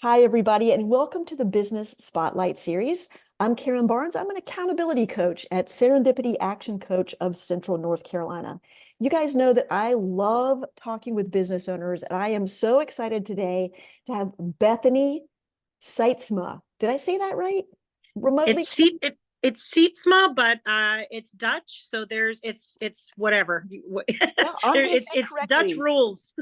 Hi, everybody, and welcome to the Business Spotlight series. I'm Karen Barnes. I'm an accountability coach at Serendipity Action Coach of Central North Carolina. You guys know that I love talking with business owners, and I am so excited today to have Bethany Sietsma. Did I say that right? Remotely. It's Sietsma, but it's Dutch, so it's whatever. No, I'm going to say It's Dutch correctly. rules.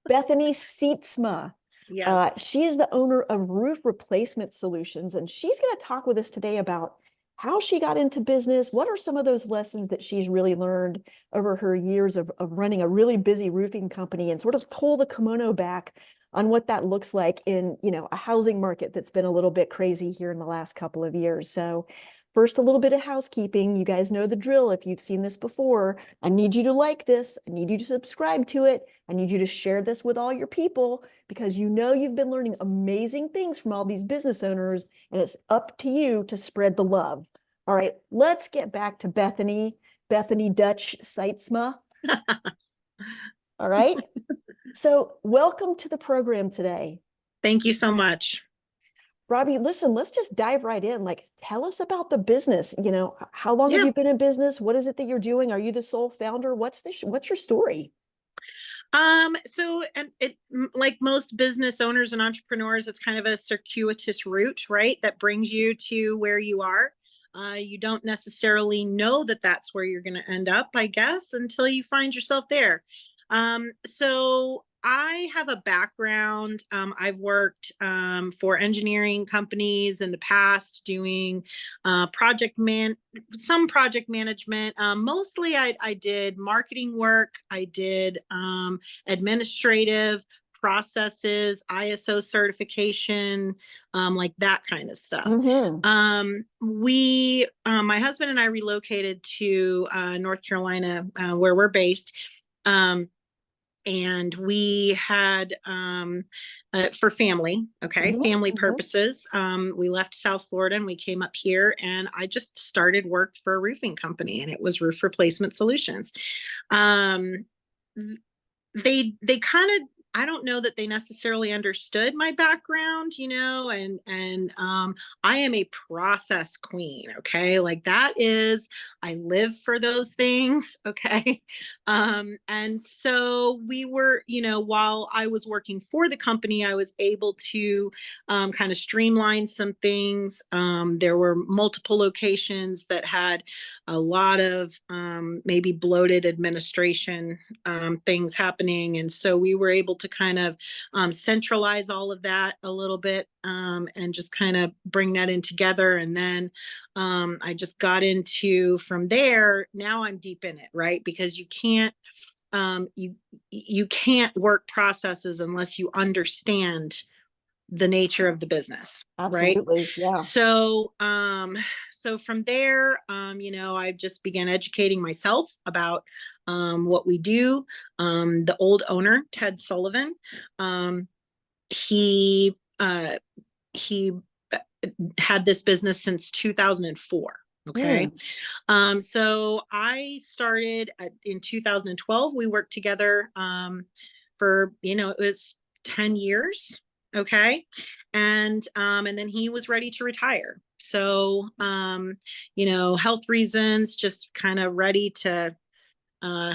Bethany Sietsma. Yes. She is the owner of Roof Replacement Solutions, and she's going to talk with us today about how she got into business. What are some of those lessons that she's really learned over her years of running a really busy roofing company, and sort of pull the kimono back on what that looks like in, a housing market that's been a little bit crazy here in the last couple of years. So first, a little bit of housekeeping. You guys know the drill. If you've seen this before, I need you to like this. I need you to subscribe to it. I need you to share this with all your people because you've been learning amazing things from all these business owners, and it's up to you to spread the love. All right, let's get back to Bethany Dutch Sietsma. All right. So welcome to the program today. Thank you so much. Robbie, listen, let's just dive right in. Like, tell us about the business. How long have Yeah. you been in business? What is it that you're doing? Are you the sole founder? What's your story? So and it like most business owners and entrepreneurs, it's kind of a circuitous route, right? That brings you to where you are. You don't necessarily know that that's where you're going to end up, I guess, until you find yourself there. So I have a background. I've worked for engineering companies in the past, doing some project management. Mostly, I did marketing work. I did administrative processes, ISO certification, like that kind of stuff. Mm-hmm. My husband and I relocated to North Carolina, where we're based. Um, and we had for family, okay, Mm-hmm. family Mm-hmm. purposes, we left South Florida and we came up here, and I just started work for a roofing company, and it was Roof Replacement Solutions. um, they kind of, I don't know that they necessarily understood my background, and I am a process queen, okay? Like that is, I live for those things, okay? And so we were, while I was working for the company, I was able to kind of streamline some things. There were multiple locations that had a lot of maybe bloated administration things happening. And so we were able to kind of centralize all of that a little bit, and just kind of bring that in together. And then I just got into, from there, now I'm deep in it, right? Because you can't work processes unless you understand the nature of the business, right? Absolutely. Yeah. So from there, I just began educating myself about what we do. The old owner, Ted Sullivan, um, he he had this business since 2004. Okay. Mm. So I started in 2012. We worked together for, it was 10 years. Okay. And then he was ready to retire. So, health reasons, just kind of ready to uh,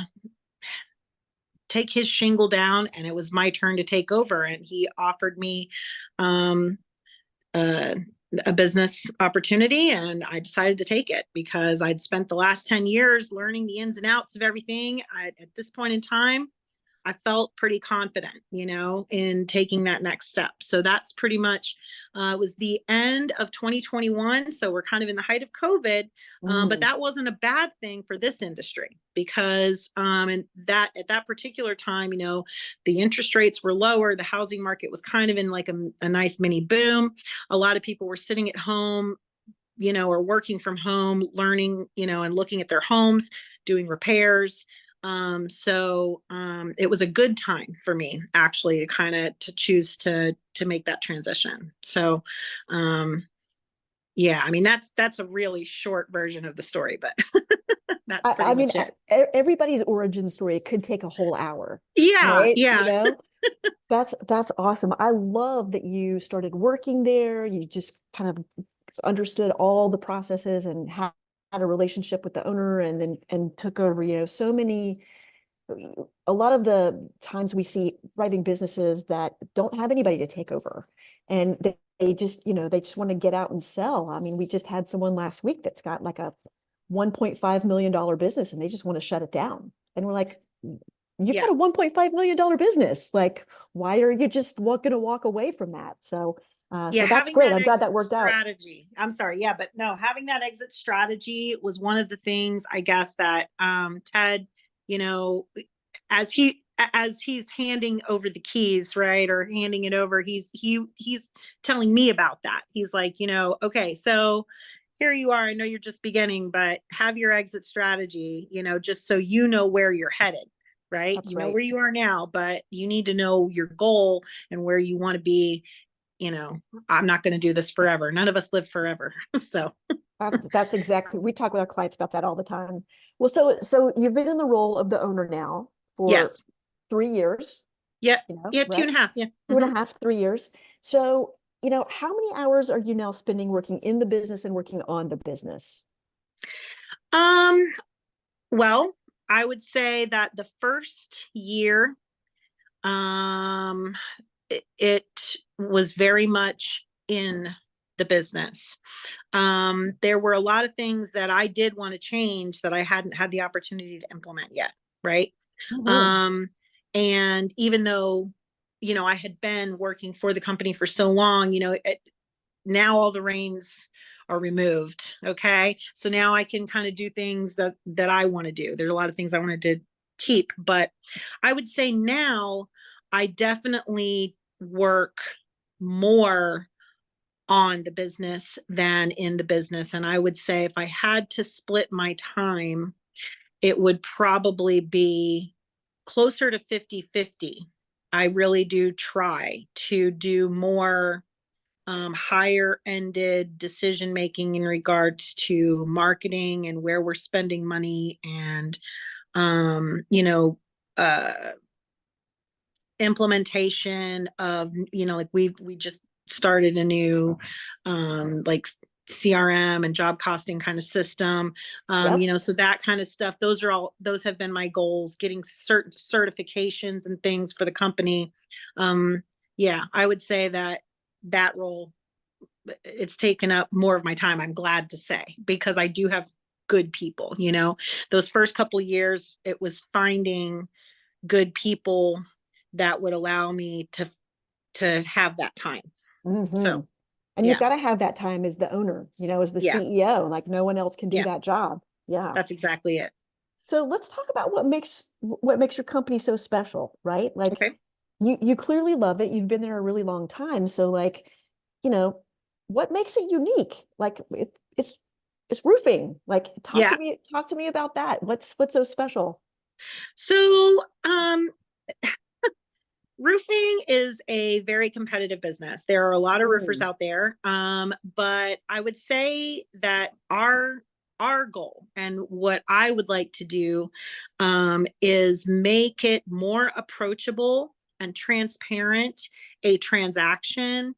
take his shingle down. And it was my turn to take over. And he offered me um, uh, a business opportunity, and I decided to take it because I'd spent the last 10 years learning the ins and outs of everything. At this point in time, I felt pretty confident, in taking that next step. So that's pretty much, it was the end of 2021. So we're kind of in the height of COVID, but Mm. that wasn't a bad thing for this industry because, and that at that particular time, the interest rates were lower. The housing market was kind of in like a nice mini boom. A lot of people were sitting at home, or working from home, learning, and looking at their homes, doing repairs. It was a good time for me actually to kind of to choose to make that transition. So yeah, I mean that's a really short version of the story, but That's pretty I mean, much it. everybody's origin story could take a whole hour, Yeah, right? You yeah, know, that's awesome. I love that you started working there. You just kind of understood all the processes and had a relationship with the owner and took over, so many, a lot of the times we see thriving businesses that don't have anybody to take over. And they just, they just want to get out and sell. I mean, we just had someone last week that's got like a $1.5 million business and they just want to shut it down. And we're like, you've yeah. got a $1.5 million business. Like, why are you just going to walk away from that? Yeah, So that's having great. that I'm glad that exit worked out. strategy. I'm sorry, yeah, but no, having that exit strategy was one of the things I guess that Ted, you know, as he's handing over the keys, right, or handing it over, he's telling me about that. He's like, okay, so here you are. I know you're just beginning, but have your exit strategy, just so you know where you're headed, right? That's You know right. where you are now, but you need to know your goal and where you want to be. I'm not going to do this forever. None of us live forever. So, That's exactly, we talk with our clients about that all the time. Well, so you've been in the role of the owner now for yes. 3 years, Yeah. Yeah. Two right? and a half. Yeah. Two and a half, 3 years. So, how many hours are you now spending working in the business and working on the business? Um, well, I would say that the first year, um, it was very much in the business. There were a lot of things that I did want to change that I hadn't had the opportunity to implement yet. Right. Mhm. Um, and even though, I had been working for the company for so long, now all the reins are removed. Okay. So now I can kind of do things that I want to do. There are a lot of things I wanted to keep, but I would say now I definitely work more on the business than in the business. And I would say if I had to split my time, it would probably be closer to 50-50. I really do try to do more higher ended decision making in regards to marketing and where we're spending money and, um, you know, uh, implementation of, like we just started a new like CRM and job costing kind of system. Yep. So that kind of stuff, those have been my goals, getting certain certifications and things for the company. Yeah, I would say that role, it's taken up more of my time, I'm glad to say, because I do have good people. Those first couple years it was finding good people that would allow me to have that time. Hmm. So And you've yeah, got to have that time as the owner, as the yeah, CEO. Like no one else can do yeah, that job. Yeah. that's exactly it. So let's talk about what makes your company so special, right? Like Okay. you clearly love it. You've been there a really long time. So like, you know, what makes it unique? Like it's roofing. Like Yeah. talk to me about that. What's so special? So roofing is a very competitive business. There are a lot of roofers Mm. out there, but I would say that our goal and what I would like to do is make it more approachable and transparent, a transaction,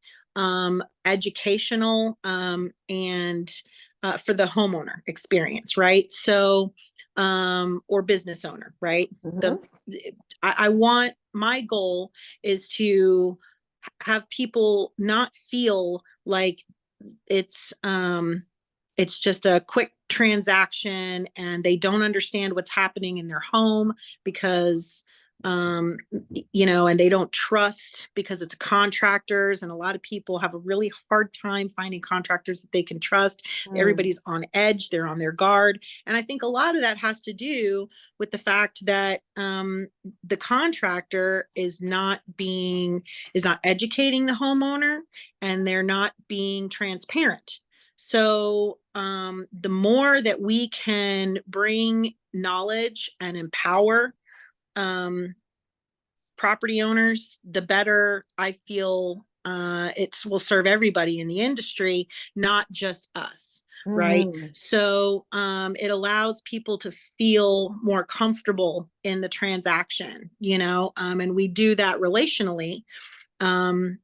educational, and for the homeowner experience, right? So, or business owner, right? The Hmm. I want, my goal is to have people not feel like it's it's just a quick transaction and they don't understand what's happening in their home because and they don't trust because it's contractors, and a lot of people have a really hard time finding contractors that they can trust. Mm. Everybody's on edge, they're on their guard, and I think a lot of that has to do with the fact that the contractor is not educating the homeowner, and they're not being transparent. So the more that we can bring knowledge and empower um, property owners, the better I feel it will serve everybody in the industry, not just us. Right. Hmm. So it allows people to feel more comfortable in the transaction, and we do that relationally, um,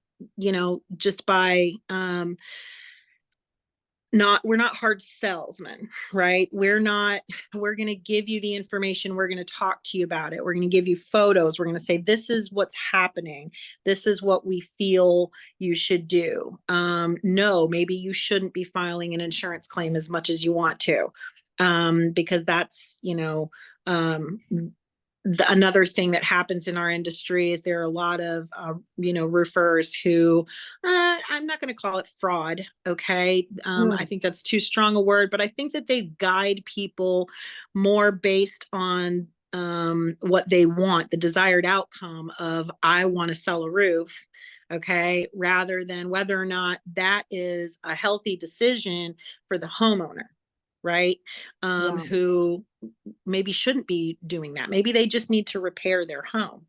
just by we're not hard salesmen, right? We're going to give you the information. We're going to talk to you about it. We're going to give you photos. We're going to say, this is what's happening. This is what we feel you should do. No, maybe you shouldn't be filing an insurance claim as much as you want to, because that's, another thing that happens in our industry is there are a lot of roofers who I'm not going to call it fraud. Okay. I Mm. think that's too strong a word, but I think that they guide people more based on what they want, the desired outcome of, I want to sell a roof. Okay, rather than whether or not that is a healthy decision for the homeowner, right? Yeah. Who maybe shouldn't be doing that. Maybe they just need to repair their home,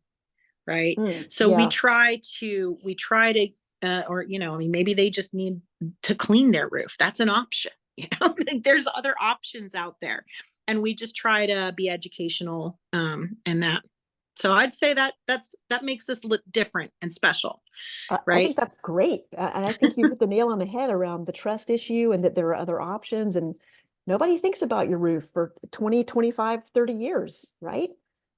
right? Mm. So Yeah. we try to, or, I mean, maybe they just need to clean their roof. That's an option. There's other options out there. And we just try to be educational, and that. So I'd say that makes us look different and special, I right? think that's great. And I think you hit the nail on the head around the trust issue and that there are other options. And nobody thinks about your roof for 20, 25, 30 years, right?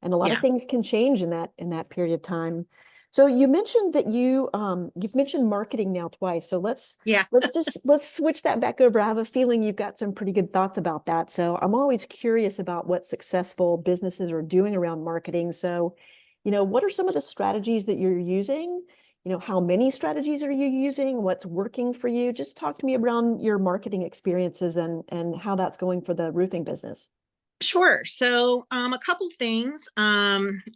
And a lot of Yeah. things can change in that period of time. So you mentioned that you've mentioned marketing now twice. So Yeah. let's switch that back over. I have a feeling you've got some pretty good thoughts about that. So I'm always curious about what successful businesses are doing around marketing. So, what are some of the strategies that you're using? How many strategies are you using? What's working for you? Just talk to me around your marketing experiences and how that's going for the roofing business. Sure. So, a couple things.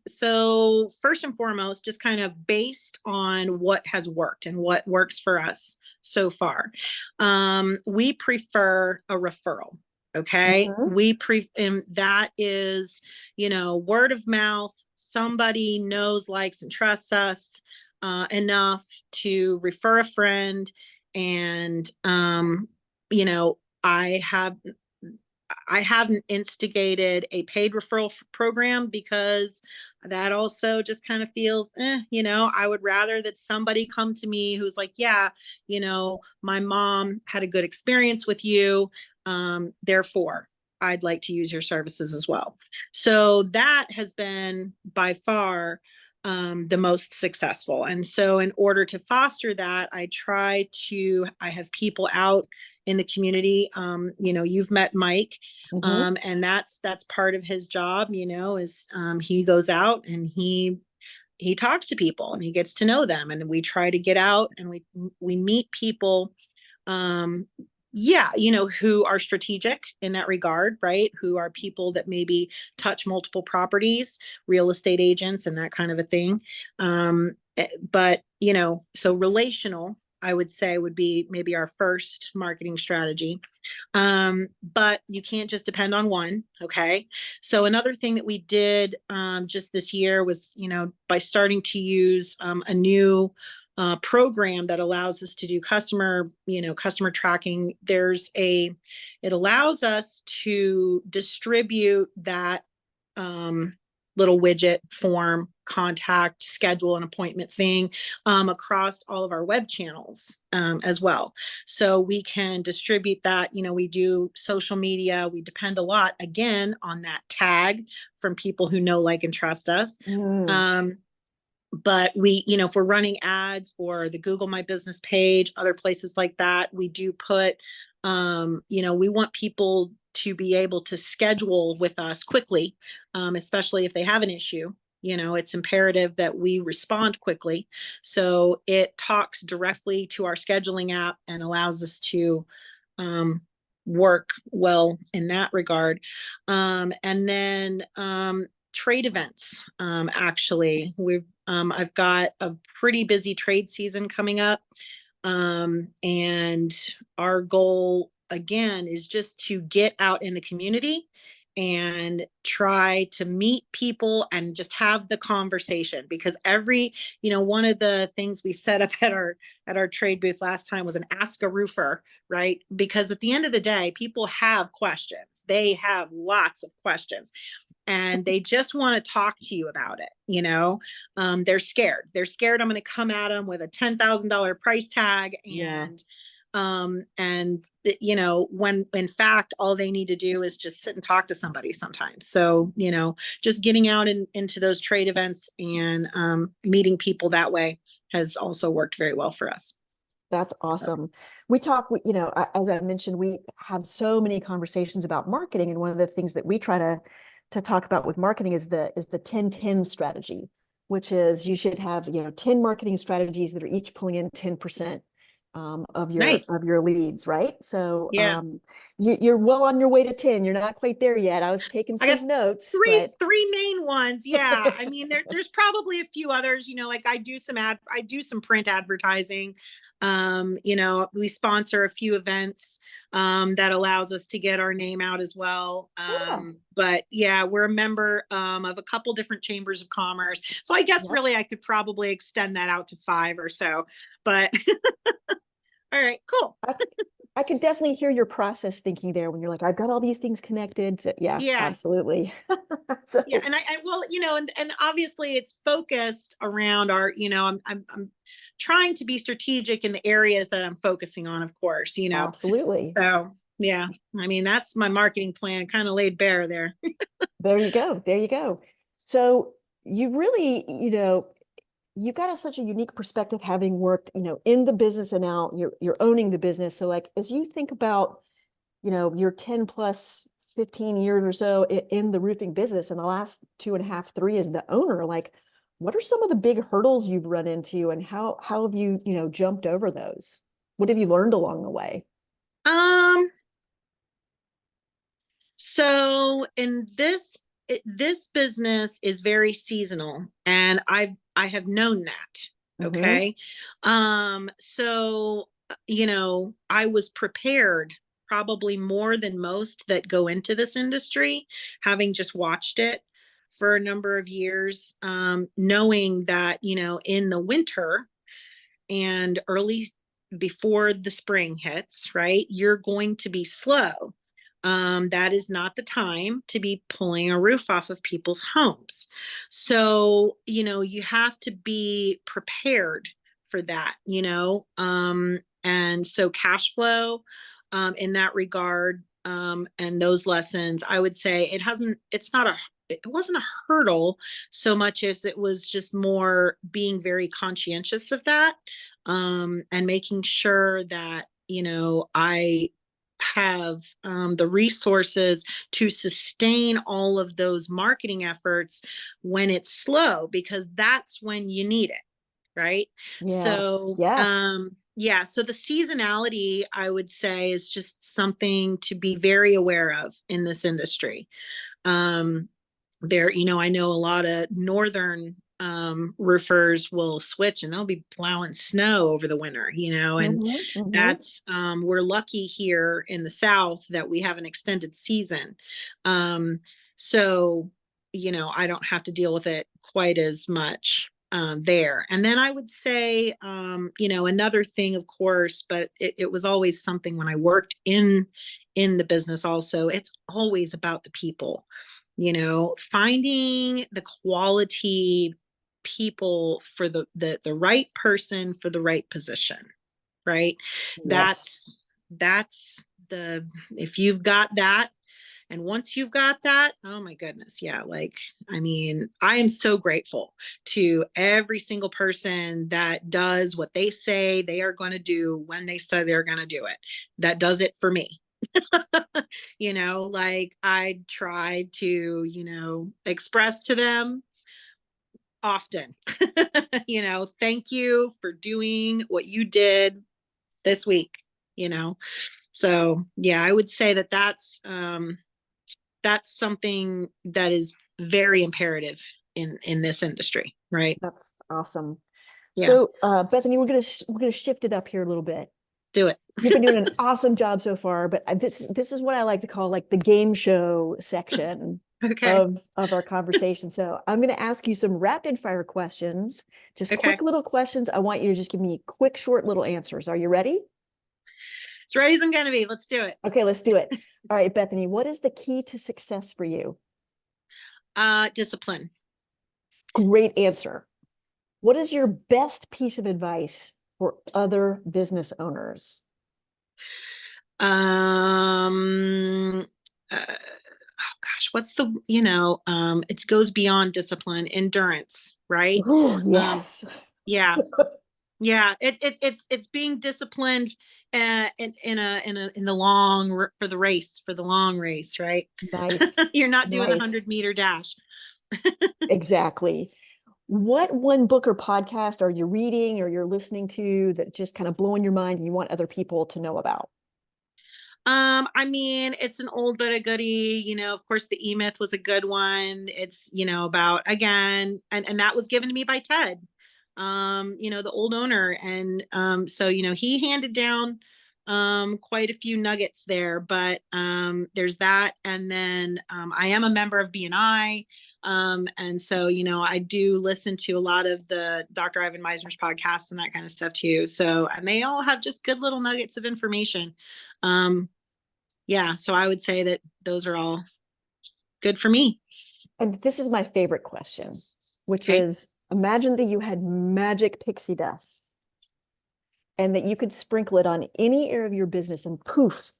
So first and foremost, just kind of based on what has worked and what works for us so far. We prefer a referral. Okay. Mhm. And that is, word of mouth. Somebody knows, likes, and trusts us enough to refer a friend. And, you know, I have I haven't instigated a paid referral program because that also just kind of feels, I would rather that somebody come to me who's like, yeah, my mom had a good experience with you. Therefore, I'd like to use your services as well. So that has been by far the most successful. And so, in order to foster that, I have people out in the community. You've met Mike, Mhm. and that's part of his job. Is he goes out and he talks to people and he gets to know them, and we try to get out and we meet people, um yeah, who are strategic in that regard, right? Who are people that maybe touch multiple properties, real estate agents and that kind of a thing. But so relational, I would say, would be maybe our first marketing strategy. But you can't just depend on one. Okay. So another thing that we did just this year was, by starting to use a new program that allows us to do customer tracking. It allows us to distribute that um, little widget form, contact, schedule an appointment thing across all of our web channels as well. So we can distribute that. We do social media. We depend a lot, again, on that tag from people who know, like, and trust us. Mm. But if we're running ads for the Google My Business page, other places like that, we do put, we want people to be able to schedule with us quickly, especially if they have an issue. It's imperative that we respond quickly. So it talks directly to our scheduling app and allows us to um, work well in that regard. And then trade events. Actually, I've got a pretty busy trade season coming up, and our goal again is just to get out in the community and try to meet people and just have the conversation, because one of the things we set up at our trade booth last time was an ask a roofer, right? Because at the end of the day, people have questions. They have lots of questions and they just want to talk to you about it. They're scared I'm going to come at them with a $10,000 price tag, Yeah. when in fact all they need to do is just sit and talk to somebody sometimes. So just getting out into those trade events and meeting people that way has also worked very well for us. That's awesome. We talk, as I mentioned, we have so many conversations about marketing. And one of the things that we try to talk about with marketing is the 10-10 strategy, which is you should have, 10 marketing strategies that are each pulling in 10% of Nice. your leads, right? So Yeah. you're well on your way to 10. You're not quite there yet. I was taking I got some notes, three but three main ones. Yeah. I mean, there's probably a few others, like I do some print advertising. We sponsor a few events that allows us to get our name out as well. yeah, But yeah, we're a member of a couple different chambers of commerce. So I guess yep. really I could probably extend that out to 5 or so. But all right, cool. I can definitely hear your process thinking there when you're like, I've got all these things connected. So, yeah, Yeah. absolutely. Yeah, So and I well, and obviously it's focused around I'm trying to be strategic in the areas that I'm focusing on, of course. absolutely. So yeah, I mean that's my marketing plan kind of laid bare there. There you go. There you go. So you really, you've got such a unique perspective having worked, in the business and now you're owning the business. So like as you think about, your 10 plus 15 years or so in the roofing business and the last 2.5, 3 as the owner, like what are some of the big hurdles you've run into and how have you, jumped over those? What have you learned along the way? Um, so in this business is very seasonal, and I have known that. Mm-hmm. Okay. So I was prepared probably more than most that go into this industry, having just watched it for a number of years, knowing that, in the winter and early before the spring hits, right, you're going to be slow. That is not the time to be pulling a roof off of people's homes. So, you have to be prepared for that. And so cash flow in that regard, and those lessons, I would say it wasn't a hurdle so much as it was just more being very conscientious of that, and making sure that, I have the resources to sustain all of those marketing efforts when it's slow, because that's when you need it, right? Yeah. So, Yeah. yeah, so the seasonality, I would say, is just something to be very aware of in this industry. Um, I know a lot of northern roofers will switch and they'll be plowing snow over the winter, and Mm-hmm. Mm-hmm. that's we're lucky here in the South that we have an extended season. So, I don't have to deal with it quite as much there. And then I would say, another thing, of course, but it was always something when I worked in the business also, it's always about the people, finding the quality people for the right person for the right position, right? Yes. That's the if you've got that, and once you've got that, oh my goodness, yeah, like, I mean, I am so grateful to every single person that does what they say they are going to do when they say they're going to do it, that does it for me. Like I try to, express to them often, thank you for doing what you did this week. So yeah, I would say that's something that is very imperative in this industry, right? That's awesome. Yeah. So, Bethany, we're gonna shift it up here a little bit. Do it. You've been doing an awesome job so far, but this is what I like to call like the game show section Okay. of our conversation. So I'm going to ask you some rapid fire questions, just Okay. quick little questions. I want you to just give me quick, short little answers. Are you ready? As ready as I'm going to be. Let's do it. Okay, let's do it. All right, Bethany, what is the key to success for you? Discipline. Great answer. What is your best piece of advice for other business owners? Um, oh gosh, what's the, it goes beyond discipline, endurance, right? Oh, Um, yes. yeah, yeah. It's being disciplined in the for the race, for the long race, right? Nice. You're not doing the Nice. 100-meter dash. Exactly. What one book or podcast are you reading or you're listening to that just kind of blowing your mind and you want other people to know about? I mean, it's an old but a goodie. Of course, the E-Myth was a good one. It's, about again, and that was given to me by Ted, the old owner. And so, he handed down quite a few nuggets there, but there's that. And then I am a member of BNI. And so, I do listen to a lot of the Dr. Ivan Meisner's podcasts and that kind of stuff too. So, and they all have just good little nuggets of information. Um, yeah, so I would say that those are all good for me. And this is my favorite question, which Okay. is imagine that you had magic pixie dust and that you could sprinkle it on any area of your business and poof,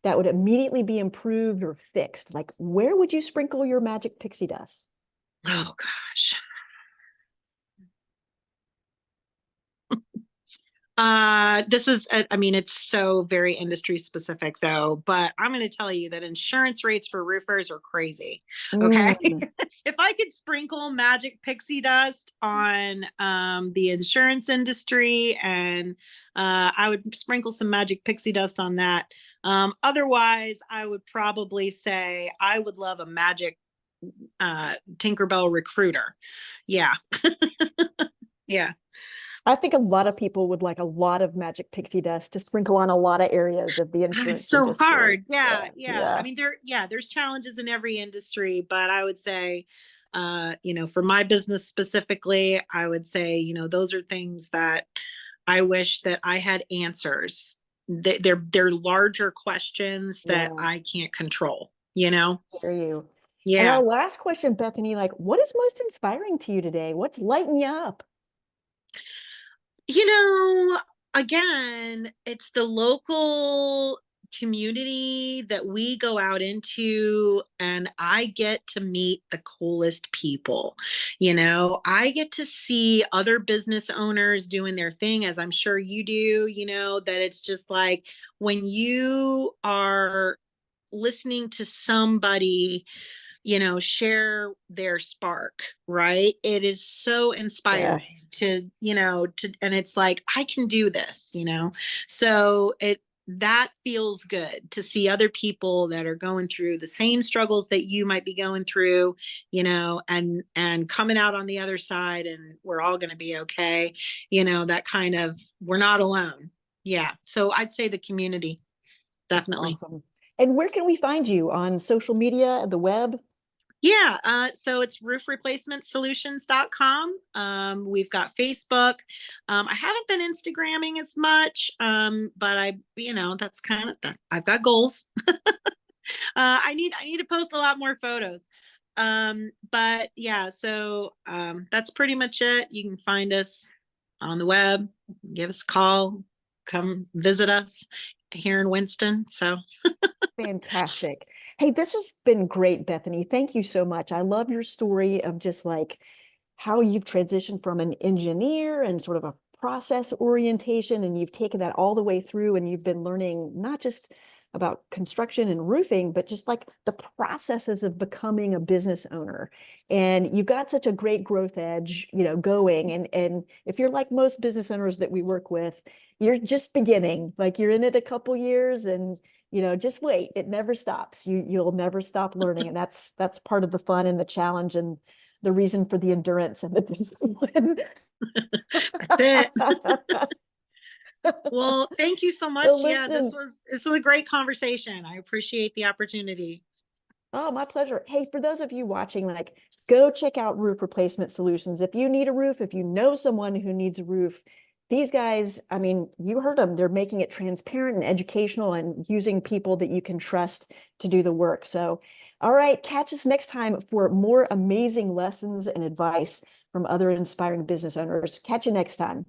that would immediately be improved or fixed. Like, where would you sprinkle your magic pixie dust? Oh gosh. This is, I mean, it's so very industry specific though, but I'm going to tell you that insurance rates for roofers are crazy. Okay. Mm, If I could sprinkle magic pixie dust on the insurance industry and I would sprinkle some magic pixie dust on that. Otherwise, I would probably say I would love a magic Tinkerbell recruiter. Yeah. Yeah. I think a lot of people would like a lot of magic pixie dust to sprinkle on a lot of areas of the God, it's insurance so industry. hard. Yeah, Yeah, yeah. I yeah, mean, there's challenges in every industry, but I would say, for my business specifically, I would say, those are things that I wish that I had answers. They're larger questions that yeah. I can't control. I hear you. And our Yeah. last question, Bethany, like, what is most inspiring to you today? What's lighting you up? You know, again, it's the local community that we go out into, and I get to meet the coolest people. I get to see other business owners doing their thing, as I'm sure you do, that it's just like when you are listening to somebody share their spark, right? It is so Yeah. inspiring and it's like, I can do this. So that feels good to see other people that are going through the same struggles that you might be going through, and coming out on the other side and we're all going to be okay. That kind of, we're not alone. Yeah. So I'd say the community, definitely. Awesome. And where can we find you on social media, the web? Yeah, so it's roofreplacementsolutions.com. We've got Facebook. I haven't been Instagramming as much, but that's kind of that. I've got goals. I need to post a lot more photos. But yeah, so that's pretty much it. You can find us on the web, give us a call, come visit us here in Winston. So Fantastic. Hey, this has been great, Bethany. Thank you so much. I love your story of just like how you've transitioned from an engineer and sort of a process orientation, and you've taken that all the way through, and you've been learning not just about construction and roofing, but just like the processes of becoming a business owner. And you've got such a great growth edge, going. And if you're like most business owners that we work with, you're just beginning, like you're in it a couple years and just wait. It never stops. You'll never stop learning. And that's part of the fun and the challenge and the reason for the endurance and the discipline. that's it. Well, thank you so So much. Yeah, listen, this was a great conversation. I appreciate the opportunity. oh, my pleasure. Hey, for those of you watching, like, go check out Roof Replacement Solutions. If you need a roof, if you know someone who needs a roof, these guys, I mean, you heard them. They're making it transparent and educational and using people that you can trust to do the work. So, all right, catch us next time for more amazing lessons and advice from other inspiring business owners. Catch you next time.